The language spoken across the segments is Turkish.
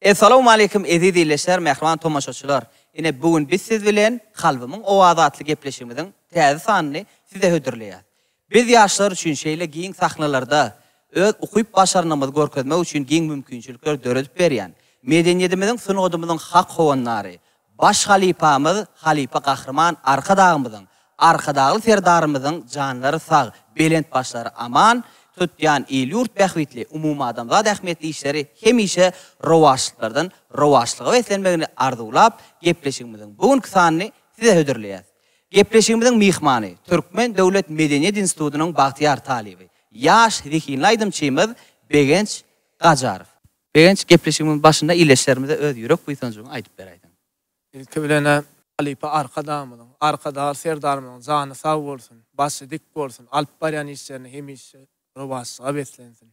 Assalamu alaykum izleyiciler, mehriban tomaşaçylar. Ine bugün biz siz bilen halbymyň owazy atly gepleşigimiziň täze sanyny size hödürleýär. Biz ýaşlar üçin şeýle giň sahnalarda öz ukuyup başarnymyzy görkezmek üçin giň mümkinçilikler döredip berýän. Medeniýetimiziň sunugdymyzyň hak howannary, baş halipamyz Halipa Gahrman arkadagymyzyň, arkadagy serdarymyzyň janlary sag, belent başlary aman, tutyan ýurt bähwitli umumy adamzat ähmiýetli işleri hemişe rowaşlyklardan rowaşlyga weslenmegini arzulap gepleşigimiziň bugünkü sanyny size hödürleýär. Gepleşigimiziň mihmany Türkmen Döwlet Medeniýet Institutynyň Bagtyar talibi, ýaş zihin aýdymçymyz Begenç Gajarow. Begenç gepleşigimiň başynda ileşlerimize öz ýürek buýsanjygyny aýdyp berýän. İlki bilene Halipa arkadamyň, arkadagy serdarymyň jany sag bolsun, başy dik bolsun, alyp barýan işlerini hemişe rowaşlyga beslensin.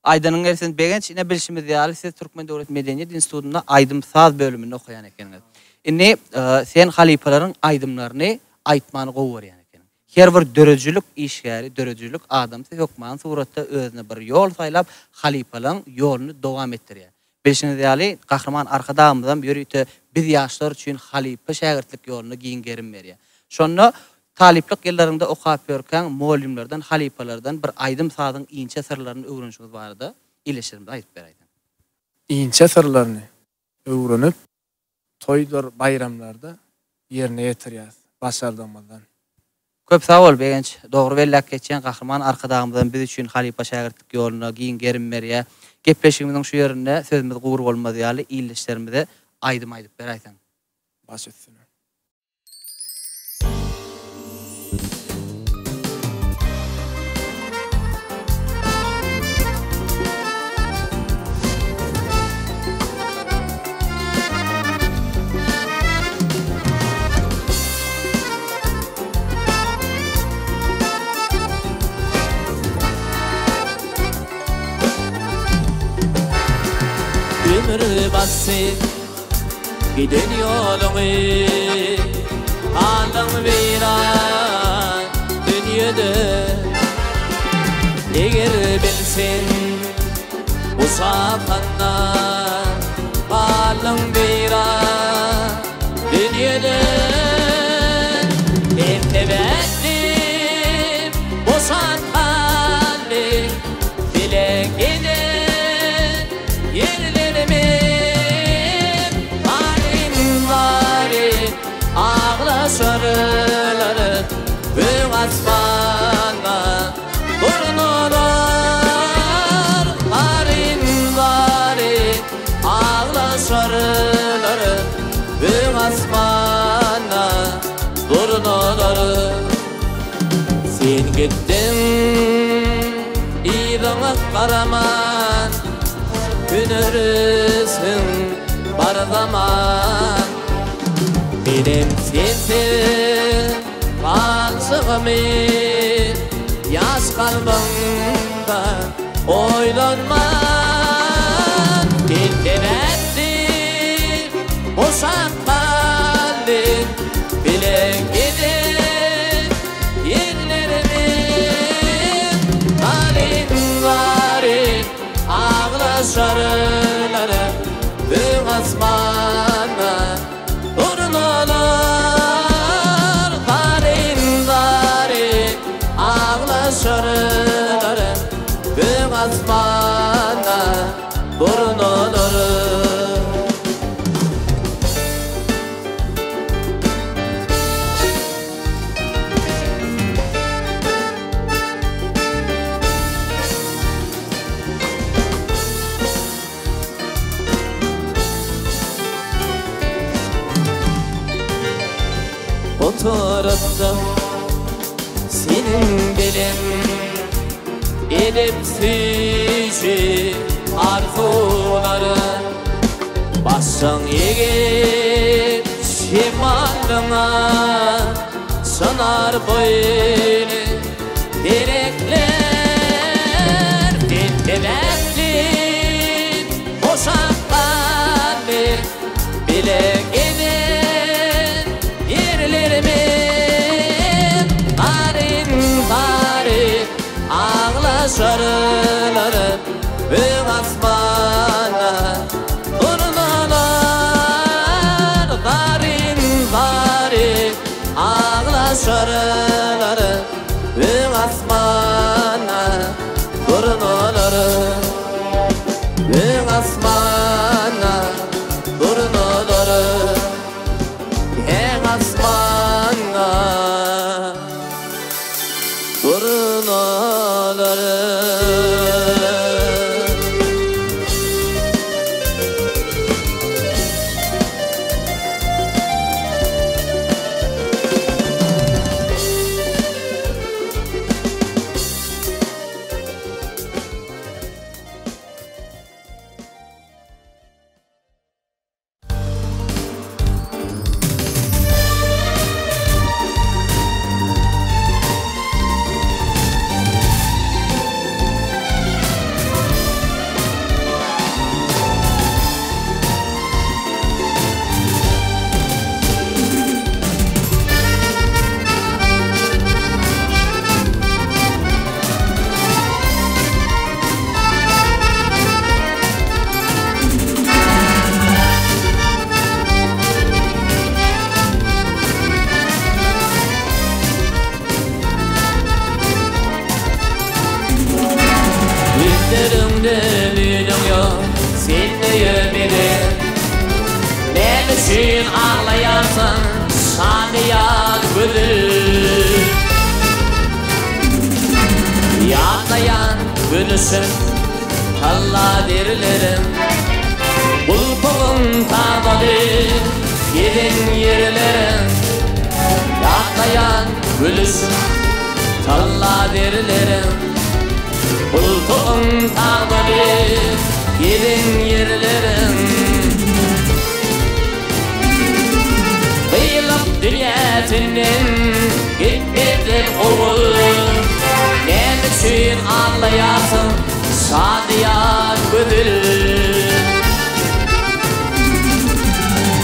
Aýdanyň gersen Begenç ine bilişimiz ýaly siz Türkmen Döwlet Medeniýet Institutyna aýdym saz bölüminde okuyan ekeniňiz. Ine sen halipalaryň aýdymlaryny aýtmany gowy berýän eken. Her bir dörejülük işgäri, dörejülük adamsy hökman suratda özüne bir ýol saýlap halipalaryň ýoluny dowam etdirýär. Bilişimiz ýaly Gahrman arkadamyzdan ýörüýte biz ýaşlar üçin halipa şähertlik ýoluny giň gerim berýär. Şonu taliplik ýyllarynda okap ýörken muallimlerden, halipalardan bir aýdym sazyň inçe sırlaryny öwrenişimiz bardy. İleşirimizi aýdyp berýän. İnçe sırlaryny öwrenip toýlar, bayramlarda ýerine ýetirýär başardymyzdan. Köp sag bol Begenç. Dogry bellek geçen Gahrman arkadagymyzdan biz üçin halipa şähertlik ýoluny giň gerim berýär. Gepleşigimiziň şu ýerinde sözümiz gowur bolmaz ýaly ileşlerimizi aýdym aýdyp berýän. Baş üstüne. Ömür basit giden yoluny alym viran dünýede eger bilsen usapandan alym viran dünýede entebetdim usapanlyk bile giden yerlerimi sarıları büyük asmana durnular harinleri ağla sarıları büyük asmana durnular sen gittin iyiliğine karaman hünerisin bar zaman benim sensin kalsığımı yaş kalbimde oylanma dinlenettim boşanmalı bile gidin yerlerimi halim varin ağla sarıları büyük asmana durnalar harinleri ağla sarıları büyük asmana durnaları oturuptum senin bilim edepsiz arzuları başın yegip şimalına sanar boynu direkler dinlemek boşanmalı bile gidin yerlerimi sarıları büyük asmana şarıları Öň asmana durnaları Öň asmana durnaları Öň asmana durnaları Sen ağlayarsın şaniyan gülür Yağlayan gülüşün Halla derlerim Bulpulun tağdalı Gidin yerlerim Yağlayan gülüşün Halla derlerim Bulpulun tağdalı Gidin yerlerim Kıyılıp dünyasının gitmedi oğul Ne için ağlayasın şadiyan güdül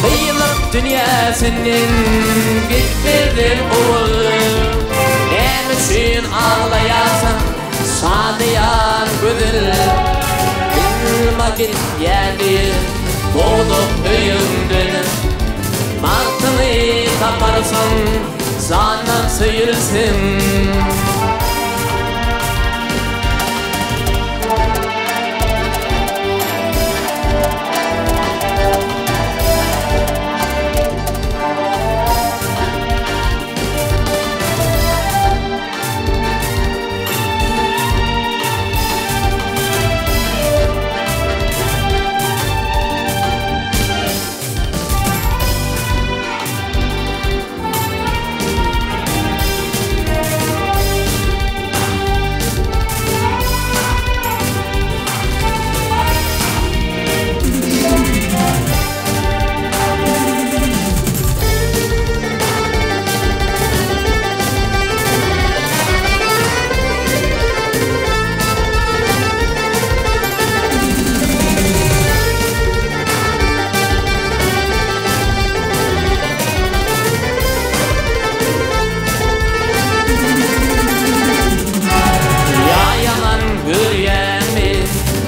Kıyılıp dünyasının gitmedi oğul Ne için ağlayasın şadiyan güdül Vakit geldi doğduk öyümdün Mantını kaparsın, zanan sıyırsın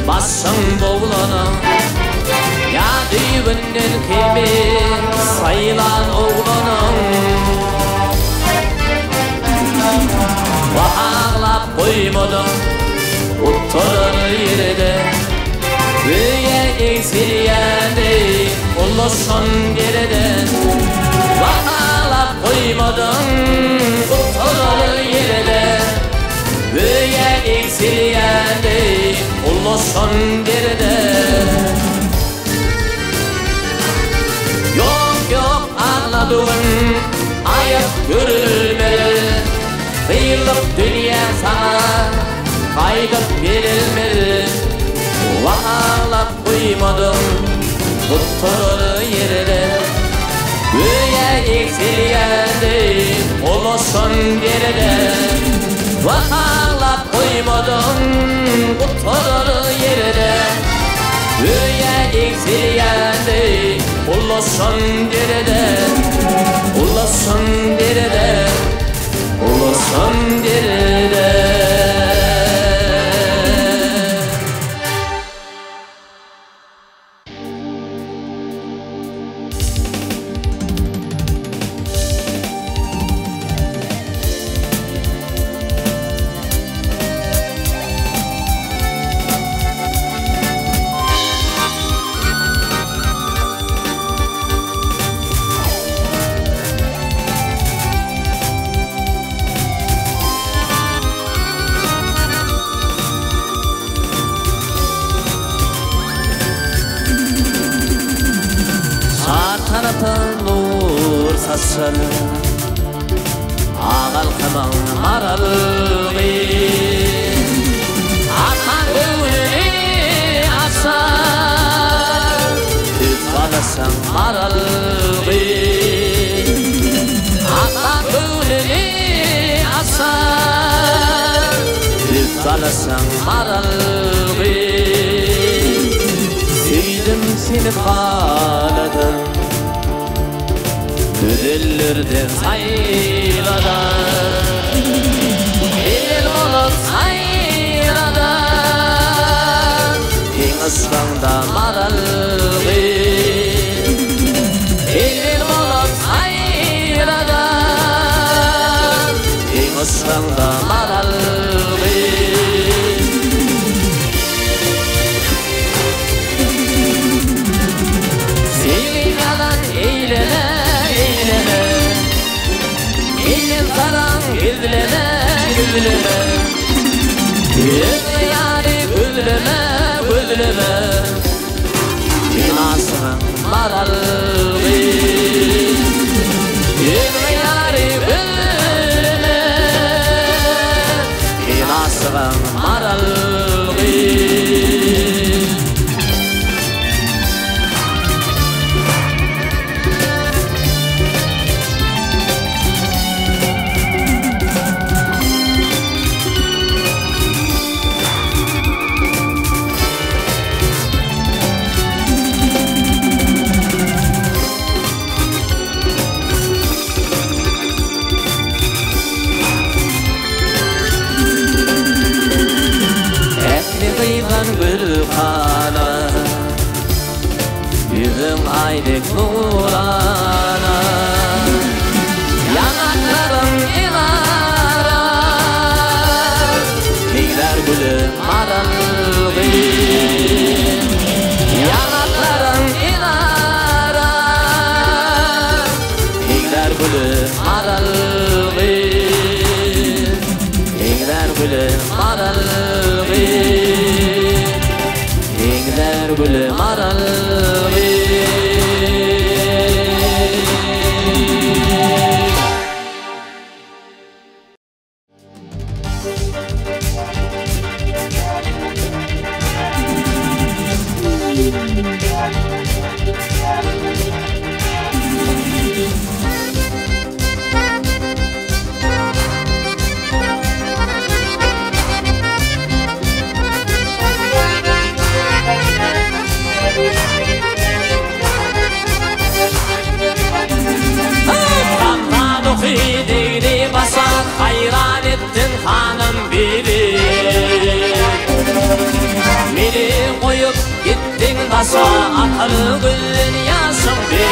Başın boğlanım Ya düğünden kimi sayılan oğlanım Ağlap koymadım Oturur yerde Büyüye eksiliyende Ulaşan geride Ağlap koymadım Oturur yerde Büyüye eksiliyende Ulaşan geride Yok yok anladığın Ayak görülmeli Kıyılıp dünya sana Kaygıp verilmeli Ağlap koymadım Tutturur yerde Büyüye eksiliyende Ulaşan geride Ağlap koymadım Tutturur yerde Büyüye eksiliyende Ulaşan geride Ulaşan geride Ulaşan geride sır Ağal kımın maralgı Akan gönlünü asar Tütkalasın maralgı Akan gönlünü asar Tütkalasın maralgı Süydüm seni kaladım Ödüllerde sayladım El olup sayladım En ıslanda maralgı El olup sayladım En ıslanda maralgı Sevinadan eylene Eylem karan gülleme gülleme Yüzme yâri gülleme gülleme Binasının maralgı Yüzme yâri gülleme Binasının maralgı Gülhana Yüzüm aylık nurana Yanaklarım inara Migler gülü maralgı Yanaklarım inara Migler gülü maralgı Migler gülü maralgı Engler gülü maralgı Hayran ettin hanım biri Beni koyup gittin basa Akıl güllün yasın biri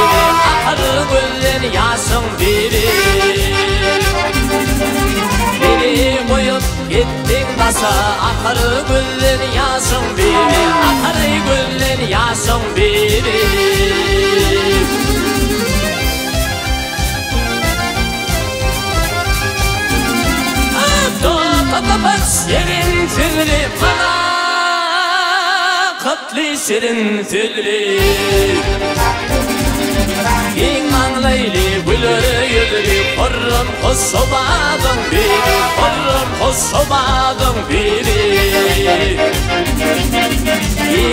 Akıl güllün yasın biri Beni koyup gittin basa Akıl güllün yasın biri Akıl güllün yasın biri Kapıp serin tülli bana Katli serin tülli İmanlayli gülürü yüdülü Korrum kusubadım biri Korrum kusubadım biri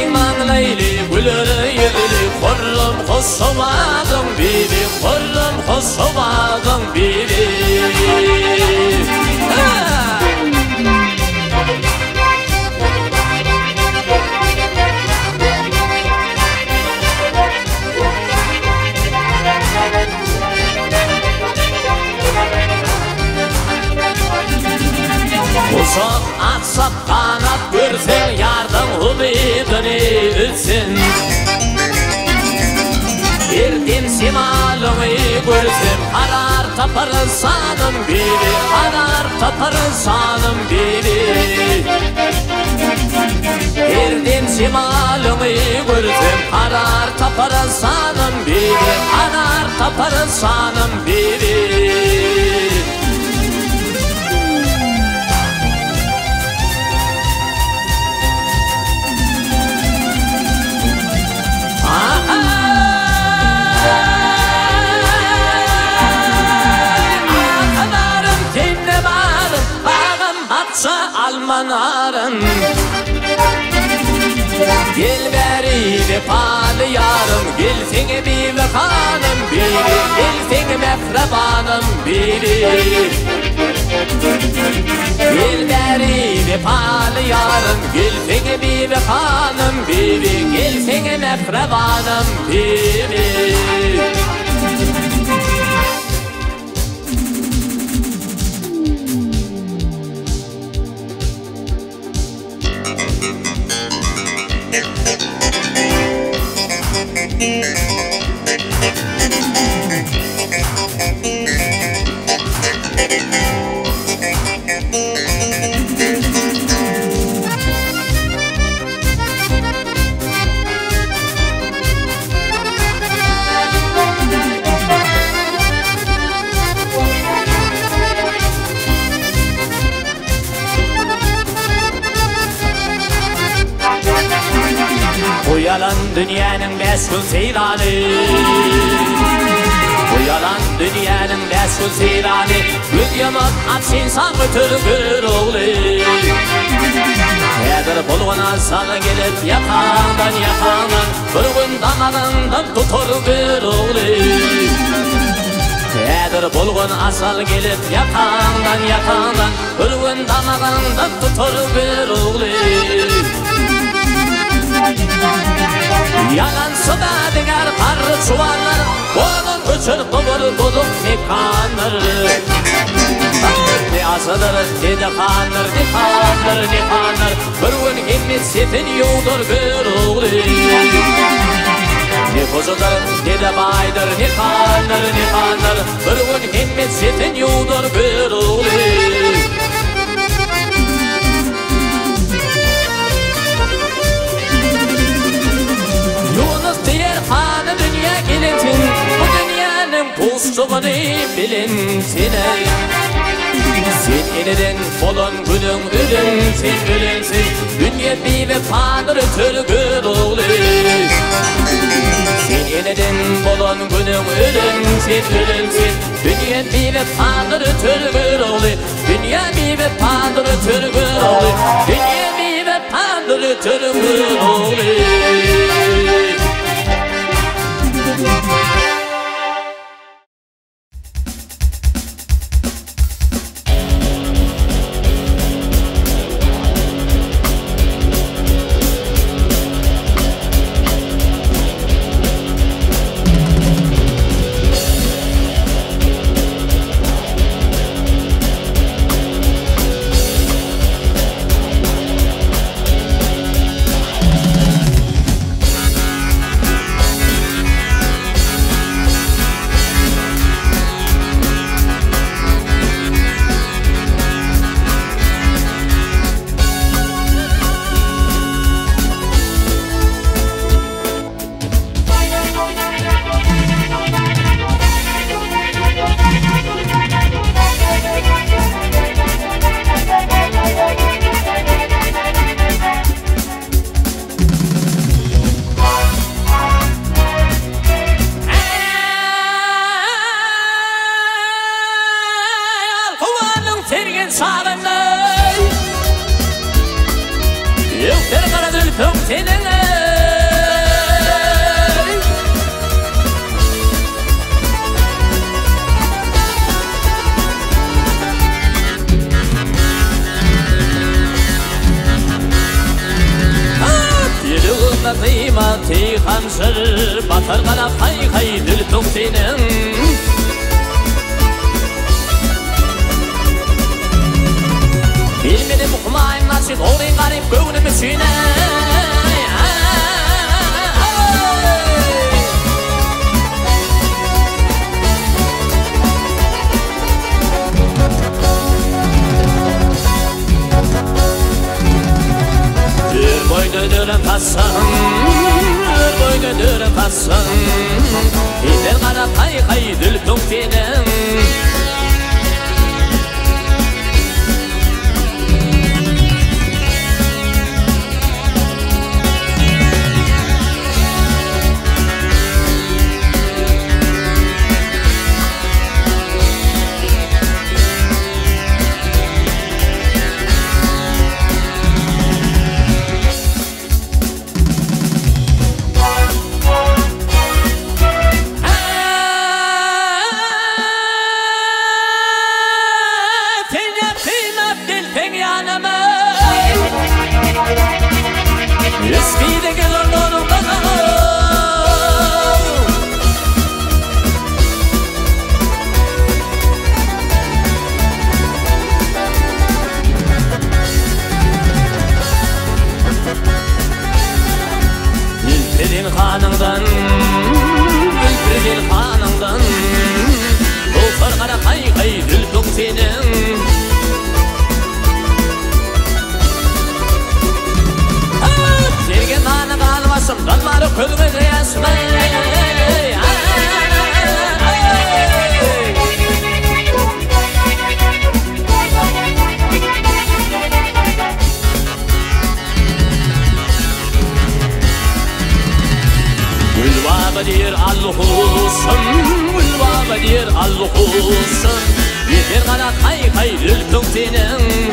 İmanlayli gülürü yüdülü Korrum kusubadım biri Korrum kusubadım biri Uzak atsap kanat görsen yardım ümidini ütsin Erdim simalını görsem arar tapar sanım biri Arar tapar sanım biri Erdim simalını görsem arar tapar sanım biri Arar tapar sanım biri vefalı yarım, gelsin bir vefanım biri, gelsin mehrebanım biri. Dilberi vefalı yarım, gelsin bir vefanım biri, gelsin mehrebanım biri. Bu yalan dünyanın meşgul seyranı, bu yalan dünyanın meşgul seyranı, gül yamak at insan götürür oğlu. Eğer bulguna sana gelip yakandan, bir gün damağından tutur bir oğlu. Eğer bulgun asal gelip yakandan, bir gün damağından tutur bir oğlu. Yalan suda diğer karı çuvallar, onun üçün bulur mekanır. Ne asıdır, ne de kanır, ne kanır, bir gün himmet setin yoldur bir oğlu. Ne kuzudur, ne de baydır, ne kanır, bir gün himmet setin yoldur bir oğlu. Hanı dünya gelinsin, bu dünyanın pulsuğunu bilinsin. Sen yeniden bolon günün ölünsin, dünya bir vefadır ötürgür oğlu. Sen yeniden bolon günün ölünsin, dünya bir vefadır ötürgür oğlu. Dünya bir vefadır ötürgür oğlu, dünya bir vefadır ötürgür oğlu. Kıymeti hanşır batar bana kay dil tok senin. Bilmedim okumayın nasip olayım garip gönlüm içine. Boynudur passan, boynudur passan, İder kara kay dül toktenem. kanandan Ülpürgel kanandan Ufar kara kay kay dülpük senin Sergen bana kalmasın dalları kölgede yasmay Badir Allah'usun, Ulva Badir Allah'usun Yeter kana kay kay lülkün senin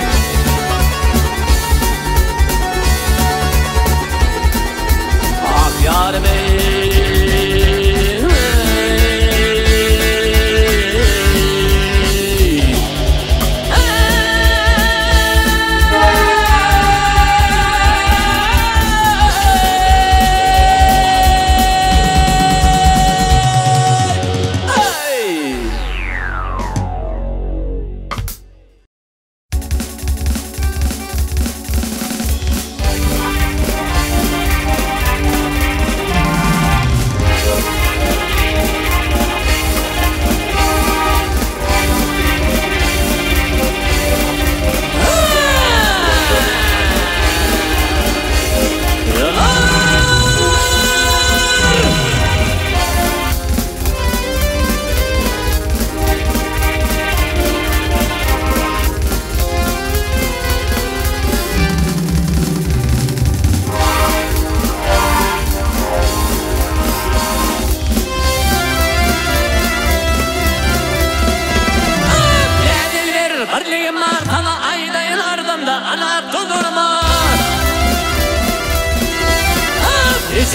Ak yar bey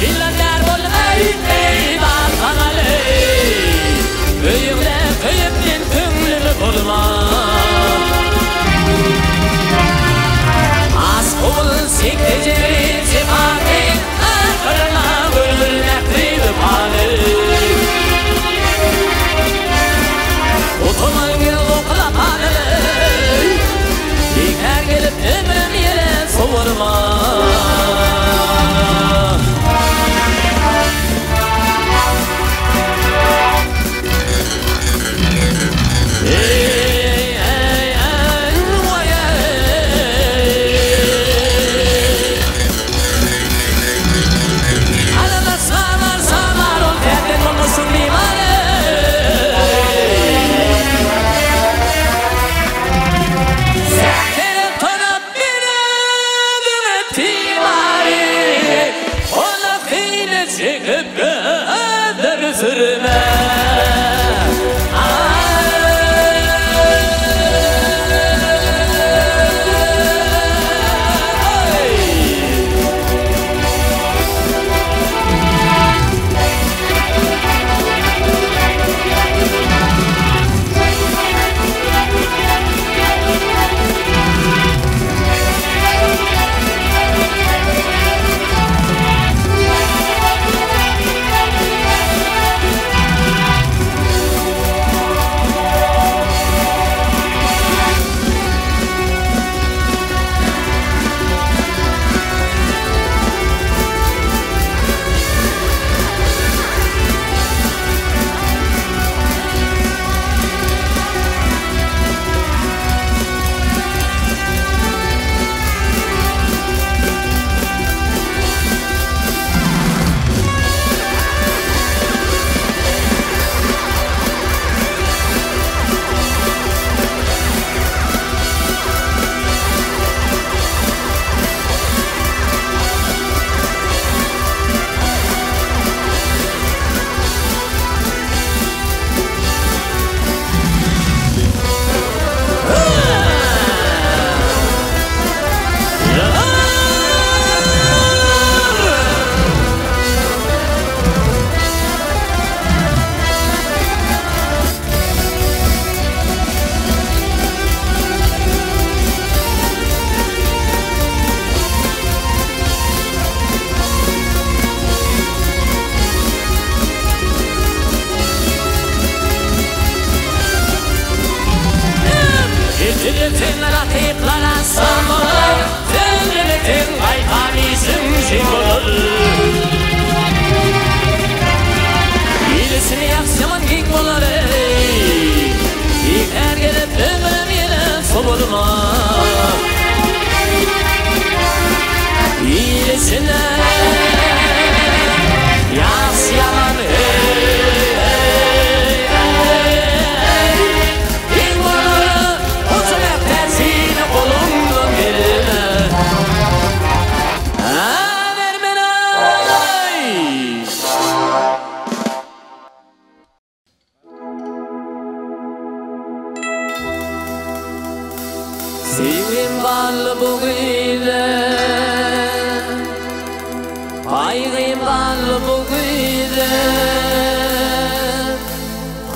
Silender bolmay eydan kanale Köyümle köyümden köngülü bulma Az kul sekteceri sefati Kırma gülmekti bani Otoman gel okula bani Diker gelip ömrüm yere soğurma ballı bu gıyde Aygı ballı bu gıyde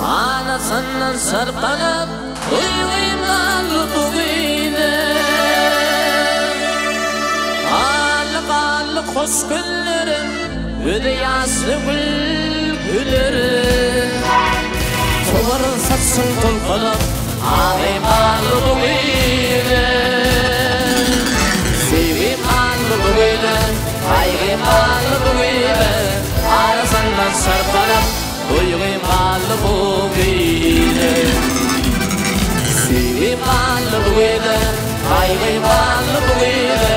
Anasından sarpanıp Aygı ballı bu gıyde Allı koş güllerim Öde yaşlı güllerim Tovarın saçsın tolkalıp Ağay ballı bu gıyde Sevim ballı bu gıyde Aygı ballı bu gıyde Arasından sarpanıp Uygun ballı bu gıyde Sevim ballı bu gıyde Aygı ballı bu gıyde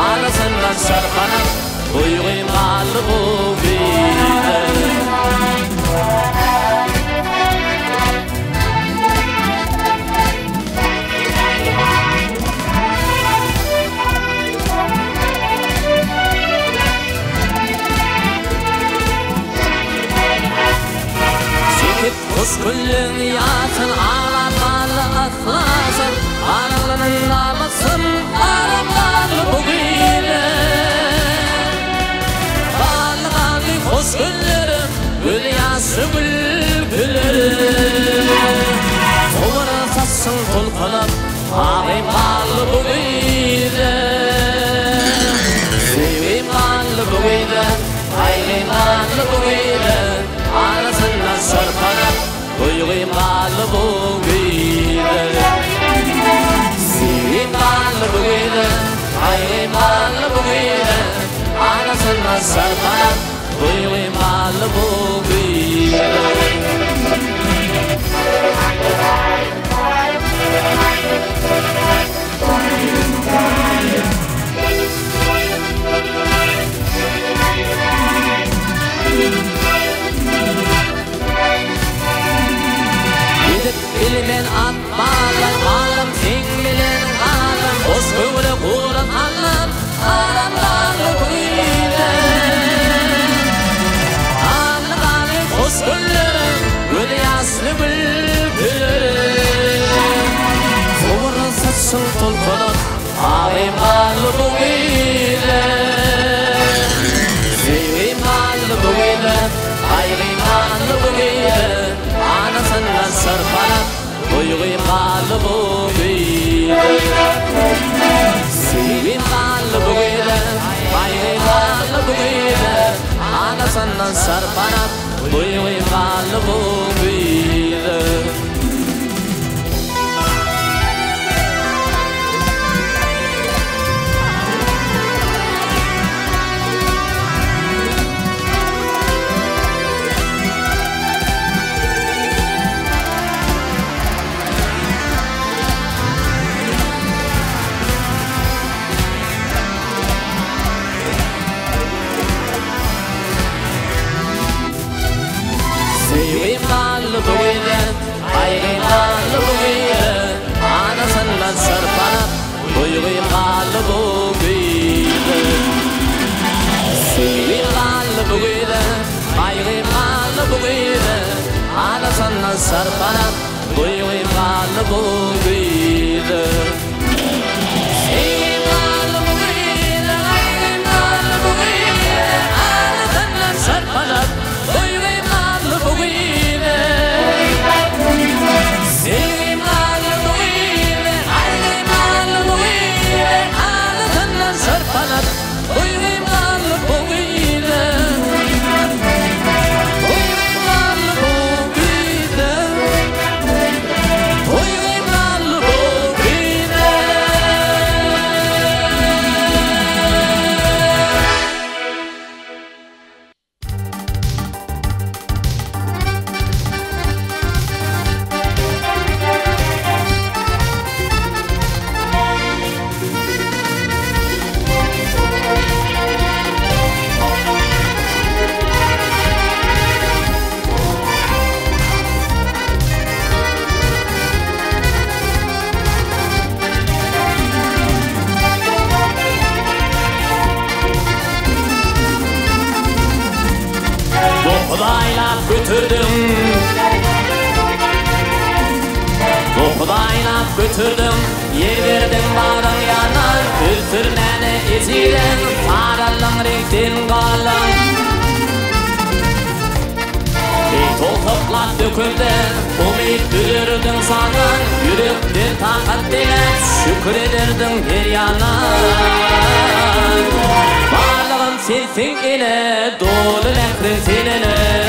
Arasından sarpanıp Uygun ballı bu gıyde Kuş kullün yatın ağlamalı atlasın Aralının ağlasın aramalı bu gıyde Bağlı kuş kullerim gül yaşı bülbüllerim Kovara satsın tolkalıp ağayım bağlı bu gıyde Sevim bağlı bu gıyde Aygın bağlı bu gıyde Arasından sarpanıp Uygun bağlı bu gıyde Sevim bağlı bu gıyde Aygın bağlı bu gıyde Arasından sarpanıp Uygun bağlı bu gıyde Bilmen atmalar alım sen bilen alım Boş böyle kuran alım aramlarla gıyde Anlıqanı hoş güllerim gül yaşlı bülbüllerim Kovara saçsın tolkalıp ağayım ballı bu gıyde Sevim ballı bu gıyde Aygın ballı bu gıyde Anasından sarpanıp Uygun ballı bu gıyde Sevim ballı bu gıyde Aygın ballı bu gıyde Anasından sarpanıp Uygun ballı bu gıyde Sevim ballı bu gıyde Aygın ballı bu gıyde Anasından sarpanıp Uygun ballı bu gıyde Sevim ballı bu gıyde Aygın ballı bu gıyde Anasından sarpanıp Uygun ballı bu gıyde Sevim ballı bu gıyde Aygın ballı bu gıyde Anasından sarpanıp Uygun ballı bu gıyde Sevim ballı bu gıyde Aygın ballı bu gıyde Anasından sarpanıp Uygun ballı bu gıyde Uygun ballı bu gıyde Uygun ballı bu gıyde Xudaylab götürdüm Bu Xudaylab alıp götürdüm. Yer verdim barın yanar, ötürmeni ezilen, saralın renkten kalan. Toplap döküldü, umid büyürdün sana, yürekten takat dilep, şükür edirdin bir yana. Varlığım sensin ile, dolu mehrin seninle.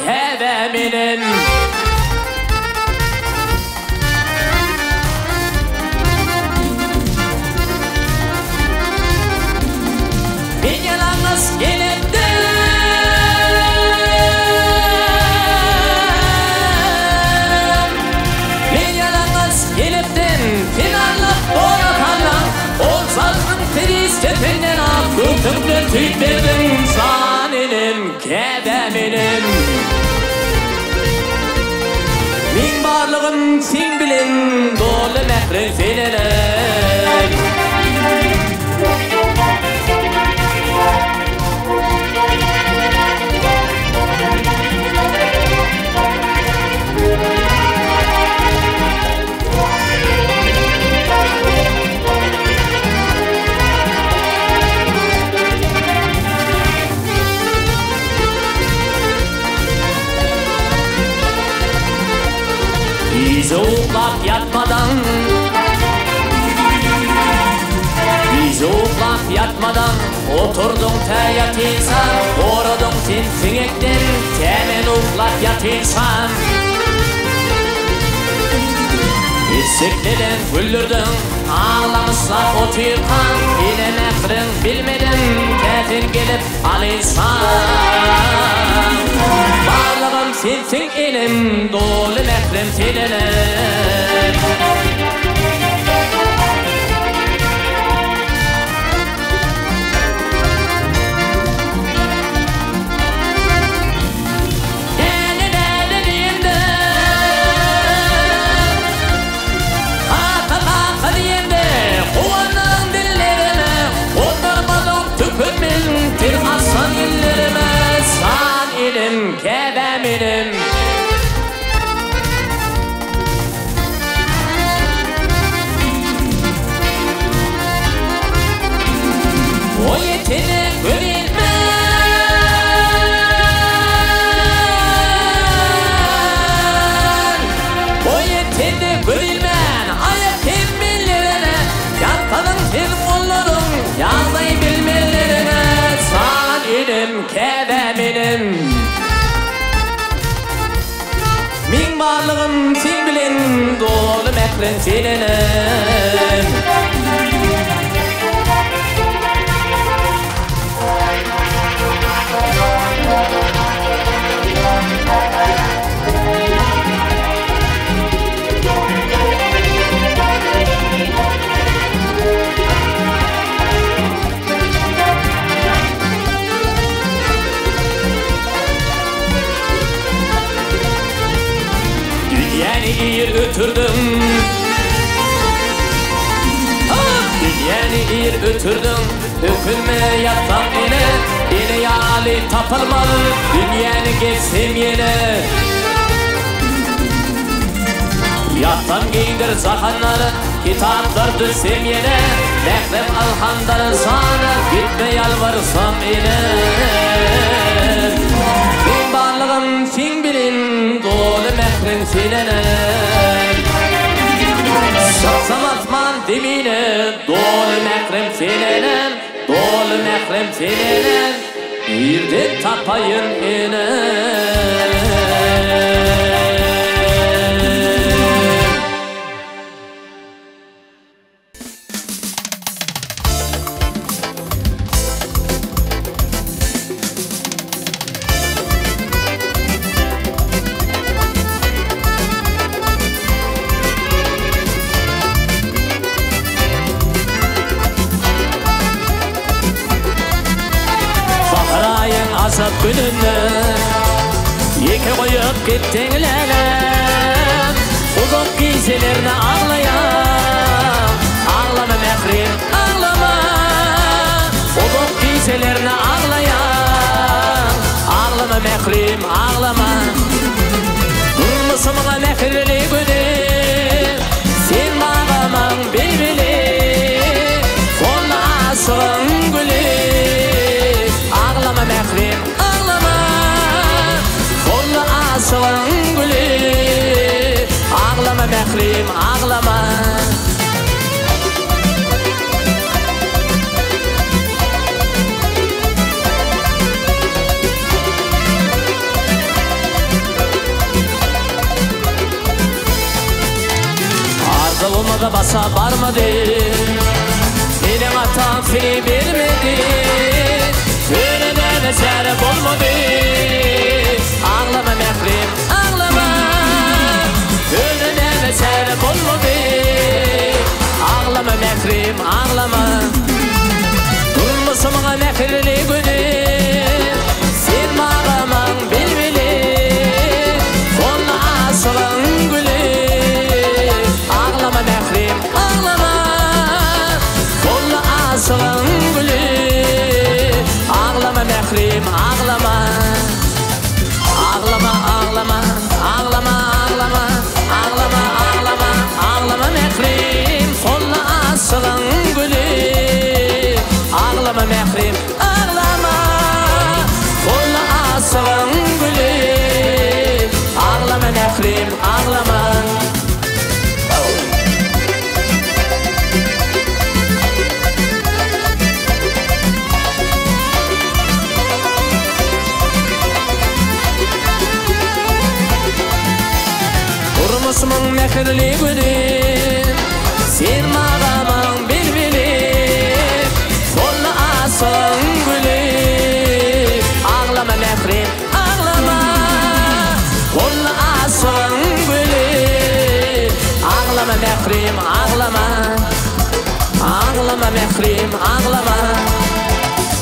Kedeminim bir yalnız gelipti bir yalnız geliptin finallık doğru kalan ol salgın kriz cepinden af kurtuldu tüytlerdim saninim kedeminim. Min barlığım sen bilin, dolu mehrin seninle. Bizi uğlap yatmadan oturdun te yatıysan, korudun sen sinekten, temen uğlap yatıysan. Hissekleden güldürdün, ağlamışlar o tüykan, yine mehrin bilmedin, tetin gelip alıysan. Varlığım sensin elim, dolu mehrim seninle. Kedeminim o yetenek verilmez, o yetenek verilmez. Ayet bilmelerine, yaptanın sen onların yazmayı bilmelerine. Saninim kedeminim. Min barlığım sen bilin, dolu mehrin seninle. Dünyayı ötürdüm, dünyayı ötürdüm, dökülme yatsam yine, yine yali tapılmalı, dünyayı geçsem yine. Yattan giydir zahanları, kitaplar düşsem yine, mehrem alhandarı sana, gitme yalvarsam yine. Min barlığım sen bilin, dolu mehrin seninle. Saksam atman demine, dolu mehrim seninle, dolu mehrim seninle, bir de tapayın ine. hayat gününü Yeke koyup gittiңlere Uzak giysilerini ağlayan Ağlama mehrim ağlama Uzak giysilerini ağlayan Ağlama mehrim ağlama Durmuşumuna mehirli günü Sen bağlaman bilbili Kolla asığın gülü Ağlama mehrim ağlama Kolla asığın gülü Ağlama mehrim ağlama Arzuluma da basa barmadı Senin atan seni vermedi Önünden eseri bulmadı Ağlama mehrim ağlama Önünden eseri bulmadı Ağlama mehrim ağlama Durmuşumuna mehirli günü Sen bağlaman bilbili Kolla asığın gülü Ağlama mehrim ağlama Kolla asığın gülü Ağlama mehrim ağlama Ağlama ağlama ağlama ağlama Ağlama ağlama ağlama mehrim Kolla asığın gülü Ağlama mehrim ağlama Kolla asığın gülü Ağlama mehrim ağlama Durmuşumun mehirli günü Sen mağaman bilbili Kolla asığın gülü Ağlama mehrim ağlama Kolla asığın gülü Ağlama mehrim ağlama Ağlama mehrim ağlama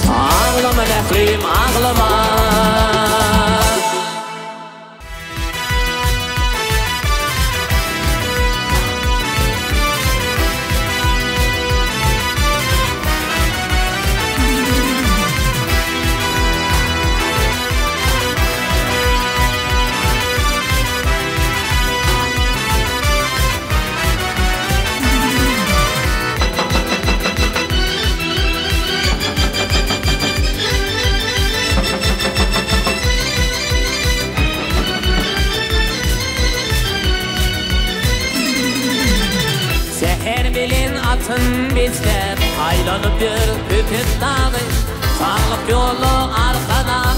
Ağlama mehrim ağlama Atın bizler aylanıp bir öpüp dağı Sağlık yolu arkadan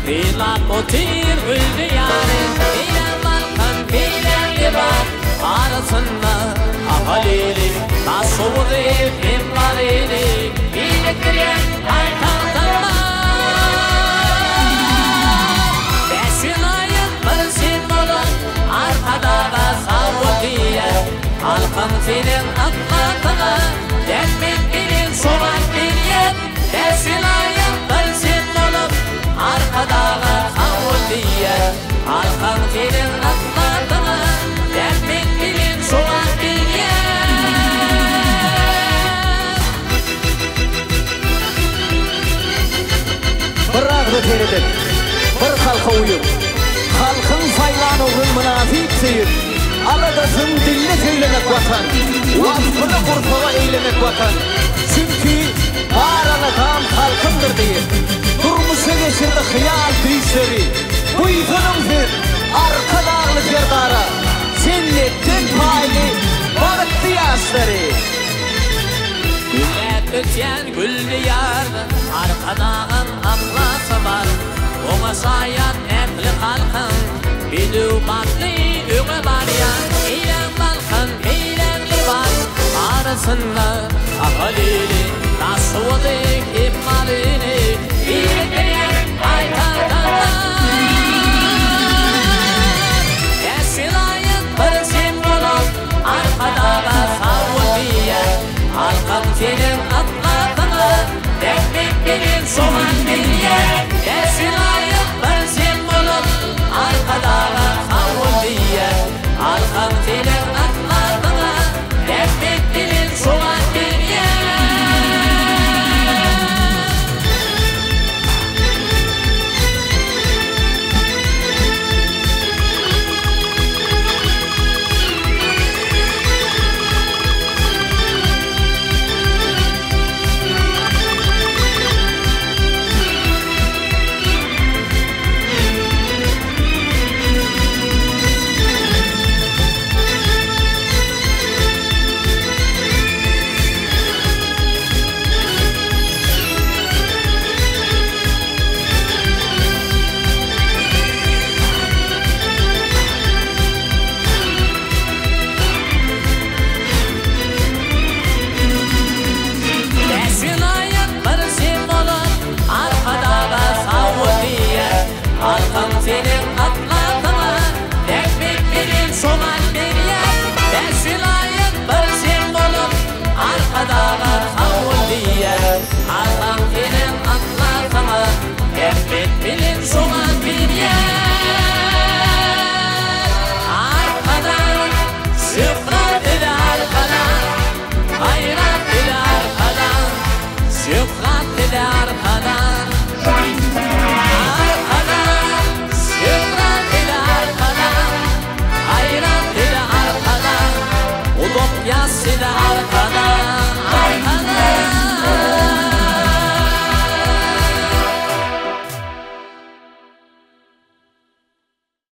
Bilap otir güldü yani Bilen balkan bilen libat Arasında ahalili Taşuğu değil hem varili Bilektiren aytanlarla Beşin ayın bir sen olur Arkadağa savur diye Halkın senin atlatına Denmek bilin soğan bilyen Beşin ayın bir sen olup Arkadağa savur diye Halkın senin atlatına Denmek bilin soğan bilyen Bir ağzı teriden Bir halka uyup Halkın faylanığı münafik seyir Aladasın dille söylemek vatan Vasfını kurtala eylemek vatan Çünkü bağrana tam halkındır diye Durmuşa geçirdi hıyal düysleri Buysunun bir arka dağlı gerdara Cennetten paylı bağıttı yaşları Güllet ötyen gül diyardı Arkadağın aklası var Ona sayan emli halkın Bidu batlı öğe var ya İlen balkan eylemli var Arasında ahalili Taşuğu hep malini Bilekleyen aytardanlar Eşin ayın bir sembolü Arkadağa savur diye Halkın senin atlatını Dekmek bilin soğan diye Eşin sevdat ile arkada. Arkada, sevdat ile arkada. Hayrat ile arkada. Utopyası ile arkada. Arkada.